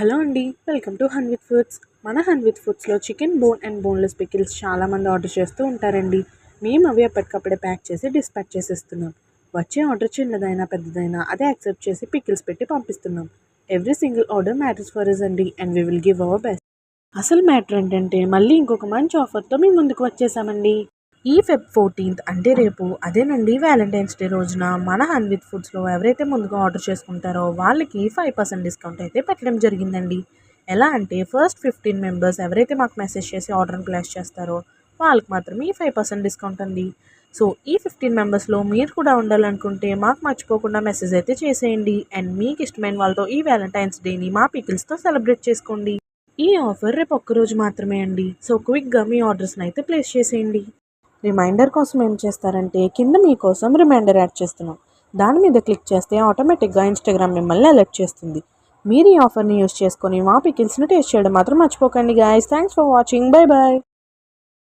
Hello అండి, welcome to Hanvith foods. మన Hanvith ఫుడ్స్లో chicken bone and boneless pickles చాలామంది ఆర్డర్ చేస్తూ ఉంటారండి. మేము అవి ఎప్పటికప్పుడే ప్యాక్ చేసి డిస్పాచ్ చేసేస్తున్నాం. వచ్చే ఆర్డర్ చిన్నదైనా పెద్దదైనా అదే యాక్సెప్ట్ చేసి పికిల్స్ పెట్టి పంపిస్తున్నాం. Every single order matters for us అండి, and we will give our best. అసలు మ్యాటర్ ఏంటంటే మళ్ళీ ఇంకొక మంచి ఆఫర్తో మీ ముందుకు వచ్చేసామండి. ఈ ఫెబ్ 14th అంటే రేపు అదేనండి వ్యాలంటైన్స్ డే రోజున మన హన్ విత్ ఫుడ్స్లో ఎవరైతే ముందుగా ఆర్డర్ చేసుకుంటారో వాళ్ళకి 5% డిస్కౌంట్ అయితే పెట్టడం జరిగిందండి. ఎలా అంటే ఫస్ట్ 15 మెంబర్స్ ఎవరైతే మాకు మెసేజ్ చేసి ఆర్డర్ని ప్లేస్ చేస్తారో వాళ్ళకి మాత్రమే ఈ 5% డిస్కౌంట్ అండి. సో ఈ 15 మెంబర్స్లో మీరు కూడా ఉండాలనుకుంటే మాకు మర్చిపోకుండా మెసేజ్ అయితే చేసేయండి. అండ్ మీకు ఇష్టమైన వాళ్ళతో ఈ వ్యాలంటైన్స్ డేని మా పికిల్స్తో సెలబ్రేట్ చేసుకోండి. ఈ ఆఫర్ రేపు ఒక్కరోజు మాత్రమే అండి. సో క్విక్గా మీ ఆర్డర్స్ని అయితే ప్లేస్ చేసేయండి. రిమైండర్ కోసం ఏం చేస్తారంటే కింద మీకోసం రిమైండర్ యాడ్ చేస్తున్నాం. దాని మీద క్లిక్ చేస్తే ఆటోమేటిక్గా ఇన్స్టాగ్రామ్ మిమ్మల్ని అలర్ట్ చేస్తుంది. మీరు ఈ ఆఫర్ని యూస్ చేసుకొని మా పికిల్స్ని టేస్ట్ చేయడం మాత్రం మర్చిపోకండి guys. Thanks for watching. Bye bye.